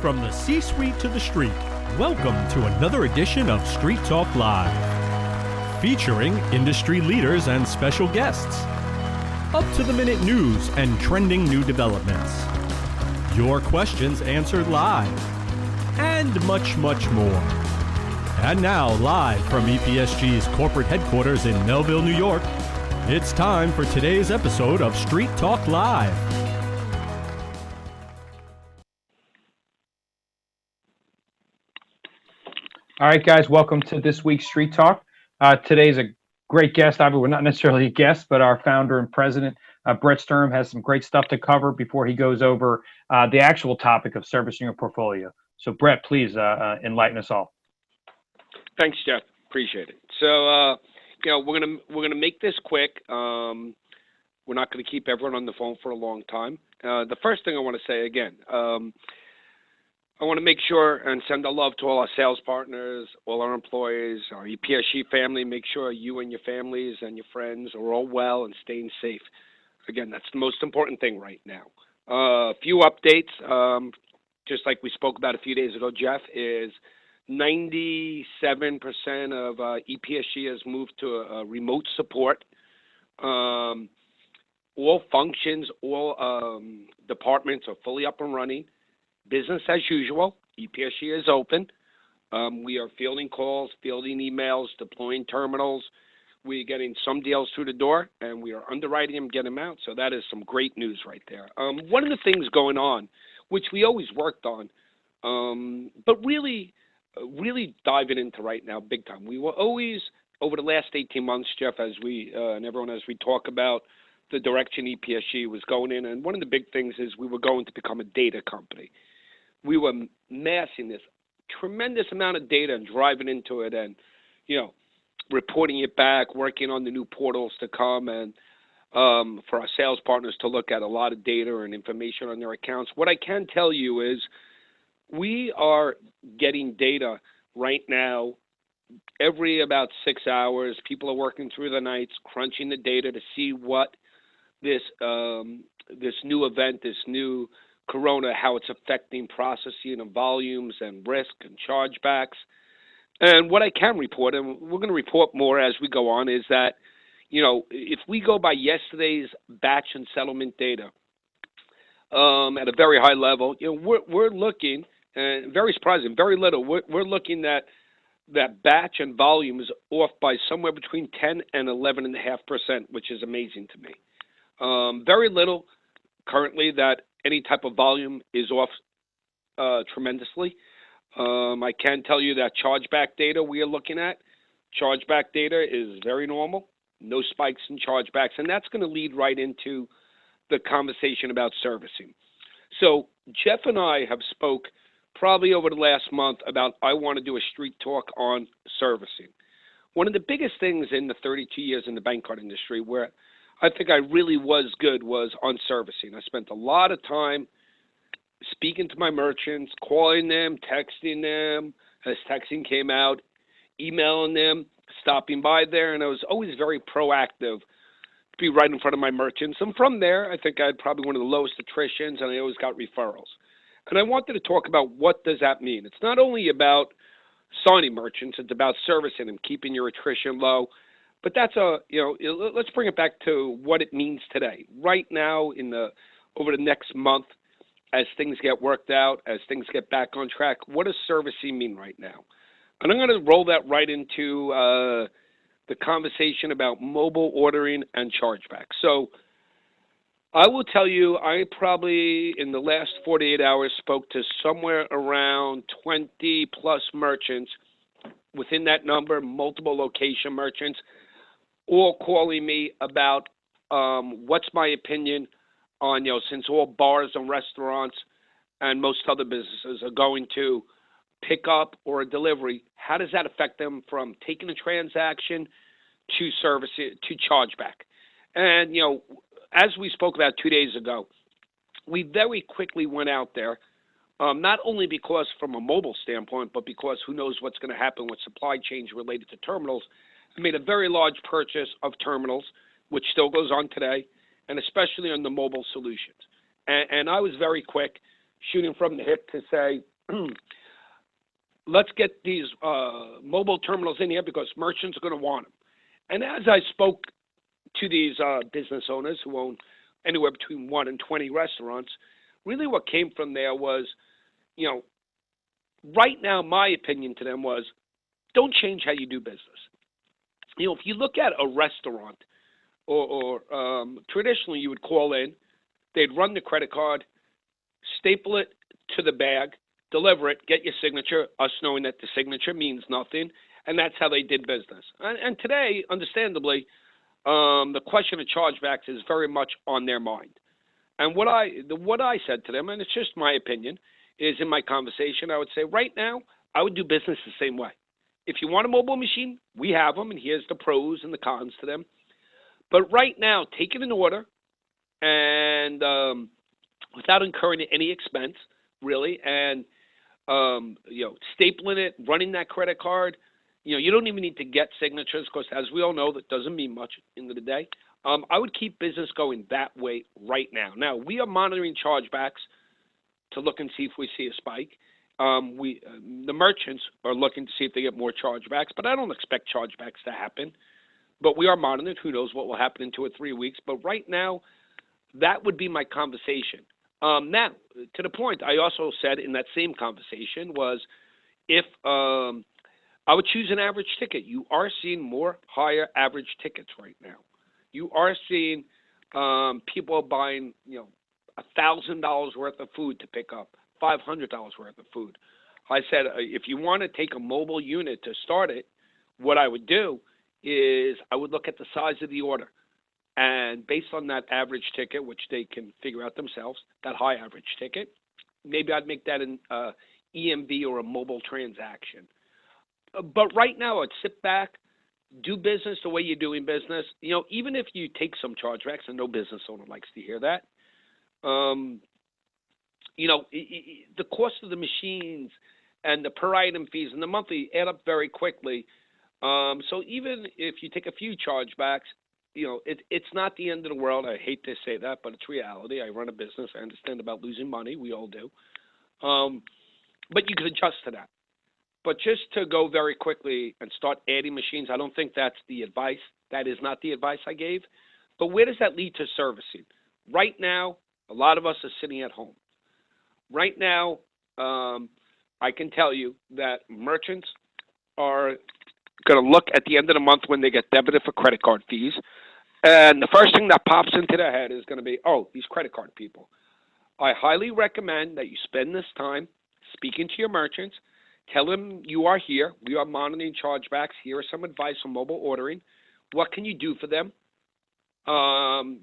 From the C-suite to the street, welcome to another edition of Street Talk Live, featuring industry leaders and special guests, up-to-the-minute news and trending new developments, your questions answered live, and much, much more. And now, live from EPSG's corporate headquarters in Melville, New York, it's time for today's episode of Street Talk Live. All right, guys, welcome to this week's Street Talk. Today's a great guest. We're not necessarily a guest, but our founder and president, Brett Sturm, has some great stuff to cover before he goes over the actual topic of servicing your portfolio. So, Brett, please enlighten us all. Thanks, Jeff. Appreciate it. So, we're gonna make this quick. We're not gonna keep everyone on the phone for a long time. The first thing I want to say again. I want to make sure and send a love to all our sales partners, all our employees, our EPSG family. Make sure you and your families and your friends are all well and staying safe. Again, that's the most important thing right now. A few updates, just like we spoke about a few days ago, Jeff, is 97% of EPSG has moved to a remote support. All functions, all departments are fully up and running. Business as usual. EPSG is open. We are fielding calls, fielding emails, deploying terminals. We're getting some deals through the door, and we are underwriting them, getting them out. So that is some great news right there. One of the things going on, which we always worked on, but really diving into right now big time. We were always, over the last 18 months, Jeff, as we and everyone, as we talk about the direction EPSG was going in, and one of the big things is we were going to become a data company. We were massing this tremendous amount of data and driving into it and, reporting it back, working on the new portals to come and for our sales partners to look at a lot of data and information on their accounts. What I can tell you is we are getting data right now every about 6 hours. People are working through the nights, crunching the data to see what this new event, this new Corona, how it's affecting processing and volumes and risk and chargebacks. And what I can report, and we're going to report more as we go on, is that, if we go by yesterday's batch and settlement data at a very high level, we're looking, and very surprising, very little, we're looking at that batch and volume is off by somewhere between 10 and 11.5%, which is amazing to me. Very little currently that any type of volume is off tremendously. I can tell you that chargeback data we are looking at, chargeback data is very normal, no spikes in chargebacks, and that's going to lead right into the conversation about servicing. So Jeff and I have spoke probably over the last month about I want to do a street talk on servicing. One of the biggest things in the 32 years in the bank card industry where I think I really was good was on servicing. I spent a lot of time speaking to my merchants, calling them, texting them, as texting came out, emailing them, stopping by there, and I was always very proactive to be right in front of my merchants. And from there, I think I had probably one of the lowest attritions, and I always got referrals. And I wanted to talk about what does that mean. It's not only about signing merchants, it's about servicing and keeping your attrition low. But that's let's bring it back to what it means today. Right now, over the next month, as things get worked out, as things get back on track, what does servicing mean right now? And I'm going to roll that right into the conversation about mobile ordering and chargeback. So I will tell you, I probably, in the last 48 hours, spoke to somewhere around 20 plus merchants. Within that number, multiple location merchants, all calling me about what's my opinion on, since all bars and restaurants and most other businesses are going to pick up or a delivery, how does that affect them from taking a transaction to service it, to chargeback? And, as we spoke about 2 days ago, we very quickly went out there, not only because from a mobile standpoint, but because who knows what's going to happen with supply chains related to terminals. I made a very large purchase of terminals, which still goes on today, and especially on the mobile solutions. And I was very quick, shooting from the hip to say, let's get these mobile terminals in here because merchants are going to want them. And as I spoke to these business owners who own anywhere between 1 and 20 restaurants, really what came from there was, you know, right now my opinion to them was, don't change how you do business. You know, if you look at a restaurant, or traditionally you would call in, they'd run the credit card, staple it to the bag, deliver it, get your signature, us knowing that the signature means nothing, and that's how they did business. And today, understandably, the question of chargebacks is very much on their mind. And what I said to them, and it's just my opinion, is in my conversation, I would say right now, I would do business the same way. If you want a mobile machine, we have them, and here's the pros and the cons to them. But right now, take it in order, and without incurring any expense, really, and you know, stapling it, running that credit card. You know, you don't even need to get signatures because, as we all know, that doesn't mean much at the end of the day. I would keep business going that way right now. Now, we are monitoring chargebacks to look and see if we see a spike. The merchants are looking to see if they get more chargebacks, but I don't expect chargebacks to happen. But we are monitoring. Who knows what will happen in 2 or 3 weeks. But right now, that would be my conversation. Now, to the point, I also said in that same conversation was if I would choose an average ticket. You are seeing more higher average tickets right now. You are seeing people buying, you know, $1,000 worth of food to pick up, $500 worth of food. I said, if you want to take a mobile unit to start it, what I would do is I would look at the size of the order. And based on that average ticket, which they can figure out themselves, that high average ticket, maybe I'd make that an EMV or a mobile transaction. But right now, I'd sit back, do business the way you're doing business. You know, even if you take some chargebacks, and no business owner likes to hear that, you know, the cost of the machines and the per item fees and the monthly add up very quickly. So even if you take a few chargebacks, you know, it's not the end of the world. I hate to say that, but it's reality. I run a business. I understand about losing money. We all do. But you can adjust to that. But just to go very quickly and start adding machines, I don't think that's the advice. That is not the advice I gave. But where does that lead to servicing? Right now, a lot of us are sitting at home. Right now, I can tell you that merchants are going to look at the end of the month when they get debited for credit card fees. And the first thing that pops into their head is going to be, oh, these credit card people. I highly recommend that you spend this time speaking to your merchants. Tell them you are here. We are monitoring chargebacks. Here are some advice on mobile ordering. What can you do for them?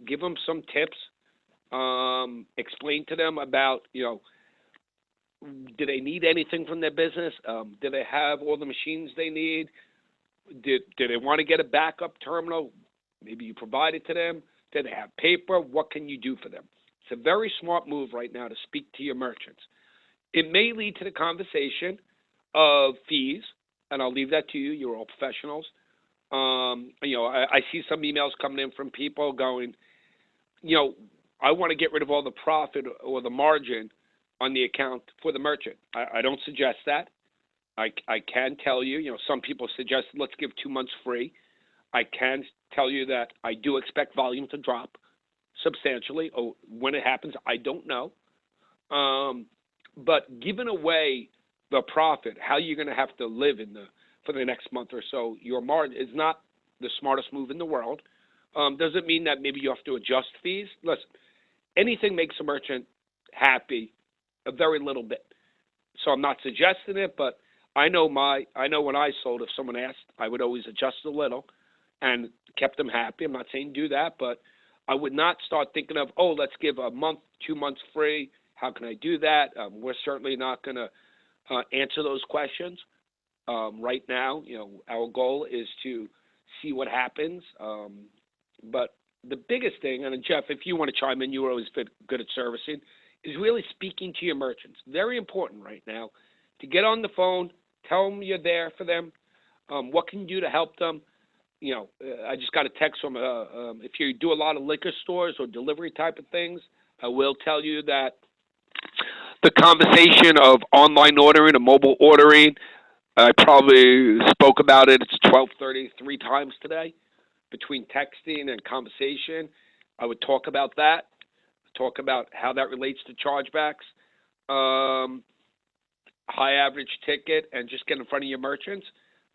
Give them some tips. Explain to them about, you know, do they need anything from their business? Do they have all the machines they need? Do they want to get a backup terminal? Maybe you provide it to them. Do they have paper? What can you do for them? It's a very smart move right now to speak to your merchants. It may lead to the conversation of fees, and I'll leave that to you. You're all professionals. You know, I see some emails coming in from people going, you know, I want to get rid of all the profit or the margin on the account for the merchant. I don't suggest that. I can tell you, you know, some people suggest let's give 2 months free. I can tell you that I do expect volume to drop substantially. Oh, when it happens, I don't know. But giving away the profit, how you're going to have to live for the next month or so, your margin is not the smartest move in the world. Doesn't mean that maybe you have to adjust fees. Listen, anything makes a merchant happy a very little bit. So I'm not suggesting it, but I know when I sold, if someone asked, I would always adjust a little and kept them happy. I'm not saying do that, but I would not start thinking of, oh, let's give a month, 2 months free. How can I do that? We're certainly not going to answer those questions right now. You know, our goal is to see what happens. But the biggest thing, and Jeff, if you want to chime in, you were always good at servicing, is really speaking to your merchants. Very important right now to get on the phone, tell them you're there for them. What can you do to help them? You know, I just got a text from if you do a lot of liquor stores or delivery type of things, I will tell you that the conversation of online ordering and mobile ordering. I probably spoke about it. It's 12:30 three times today between texting and conversation. I would talk about that, talk about how that relates to chargebacks, high average ticket, and just get in front of your merchants.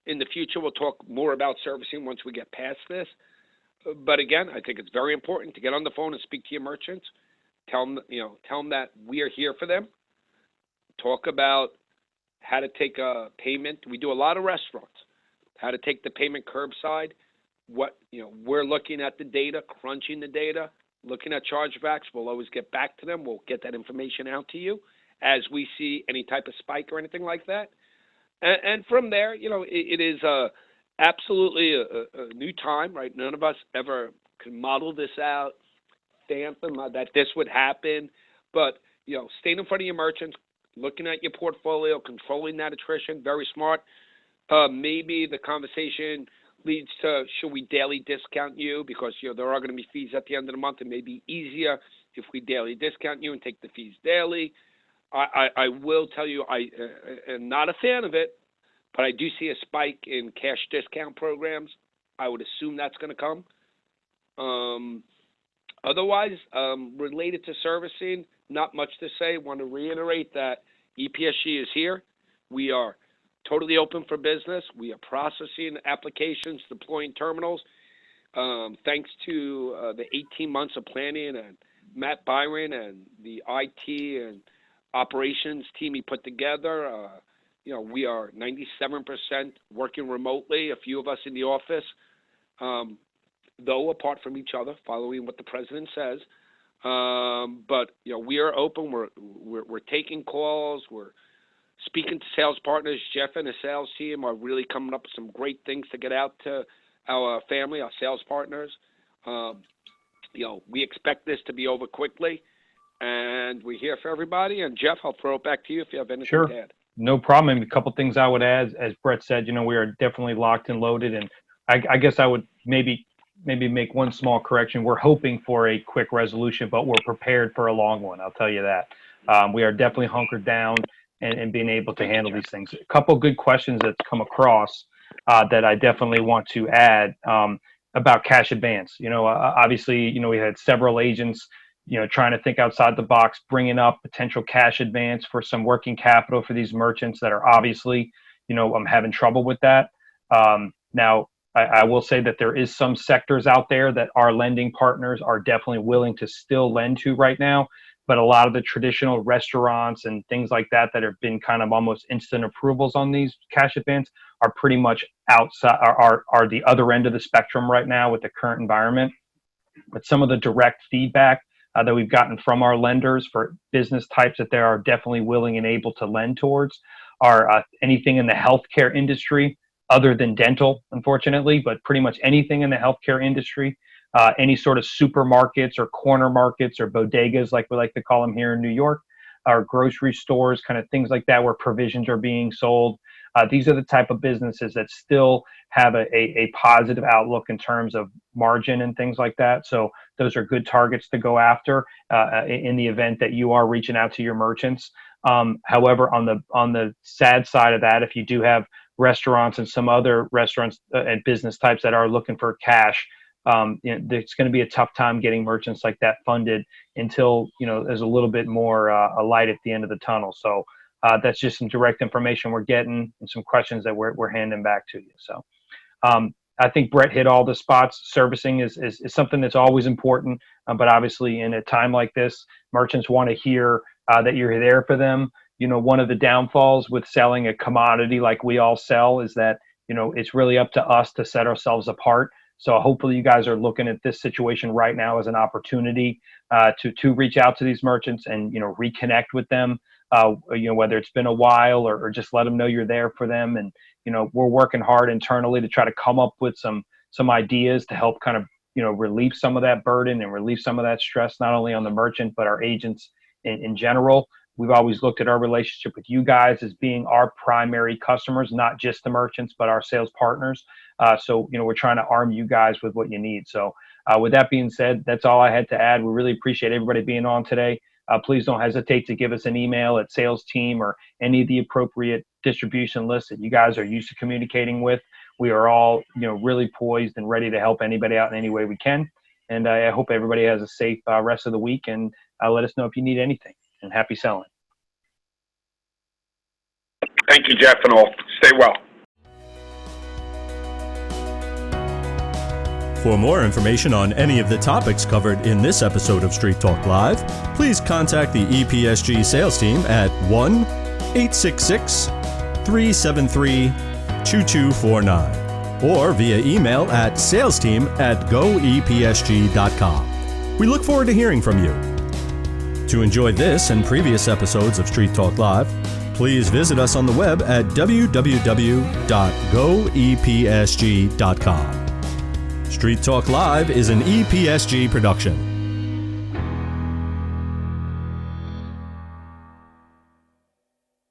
In the future, we'll talk more about servicing once we get past this. But again, I think it's very important to get on the phone and speak to your merchants. Tell them that we are here for them. Talk about how to take a payment. We do a lot of restaurants. How to take the payment curbside. We're looking at the data, crunching the data, looking at chargebacks. We'll always get back to them. We'll get that information out to you as we see any type of spike or anything like that. And from there, it is absolutely a new time, right? None of us ever could model this out, fathom that this would happen. But, staying in front of your merchants, looking at your portfolio, controlling that attrition, very smart. Maybe the conversation leads to, should we daily discount you? Because, there are going to be fees at the end of the month. It may be easier if we daily discount you and take the fees daily. I will tell you, I am not a fan of it, but I do see a spike in cash discount programs. I would assume that's going to come. Otherwise, related to servicing, not much to say. I want to reiterate that EPSG is here. We are totally open for business. We are processing applications, deploying terminals. Thanks to the 18 months of planning and Matt Byron and the IT and operations team he put together, we are 97% working remotely, a few of us in the office, though apart from each other, following what the president says. But we are open. We're taking calls. We're speaking to sales partners. Jeff and his sales team are really coming up with some great things to get out to our family, our sales partners. We expect this to be over quickly. And we're here for everybody. And Jeff, I'll throw it back to you if you have anything to add. No problem. A couple things I would add, as Brett said, we are definitely locked and loaded. And I guess I would maybe make one small correction. We're hoping for a quick resolution, but we're prepared for a long one. I'll tell you that. We are definitely hunkered down and being able to handle these things. A couple good questions that's come across that I definitely want to add about cash advance. Obviously, we had several agents trying to think outside the box, bringing up potential cash advance for some working capital for these merchants that are obviously, I'm having trouble with that. Now, I will say that there is some sectors out there that our lending partners are definitely willing to still lend to right now. But a lot of the traditional restaurants and things like that have been kind of almost instant approvals on these cash advance are pretty much outside, are the other end of the spectrum right now with the current environment. But some of the direct feedback that we've gotten from our lenders for business types that they are definitely willing and able to lend towards are anything in the healthcare industry other than dental, unfortunately, but pretty much anything in the healthcare industry, any sort of supermarkets or corner markets or bodegas, like we like to call them here in New York, or grocery stores, kind of things like that where provisions are being sold. These are the type of businesses that still have a positive outlook in terms of margin and things like that. So those are good targets to go after in the event that you are reaching out to your merchants. However, on the sad side of that, if you do have restaurants and some other restaurants and business types that are looking for cash, it's going to be a tough time getting merchants like that funded until there's a little bit more a light at the end of the tunnel. So that's just some direct information we're getting and some questions that we're handing back to you. So I think Brett hit all the spots. Servicing is something that's always important, but obviously in a time like this, merchants want to hear that you're there for them. One of the downfalls with selling a commodity like we all sell is that it's really up to us to set ourselves apart. So hopefully you guys are looking at this situation right now as an opportunity to reach out to these merchants and reconnect with them. Whether it's been a while or just let them know you're there for them. And we're working hard internally to try to come up with some ideas to help kind of relieve some of that burden and relieve some of that stress, not only on the merchant but our agents in general. We've always looked at our relationship with you guys as being our primary customers, not just the merchants, but our sales partners. So, we're trying to arm you guys with what you need. So with that being said, that's all I had to add. We really appreciate everybody being on today. please don't hesitate to give us an email at sales team or any of the appropriate distribution lists that you guys are used to communicating with. We are all, really poised and ready to help anybody out in any way we can. And I hope everybody has a safe rest of the week, and let us know if you need anything. And happy selling. Thank you, Jeff, and all. Stay well. For more information on any of the topics covered in this episode of Street Talk Live, please contact the EPSG sales team at 1-866-373-2249 or via email at salesteam@goepsg.com. We look forward to hearing from you. To enjoy this and previous episodes of Street Talk Live, please visit us on the web at www.goepsg.com. Street Talk Live is an EPSG production.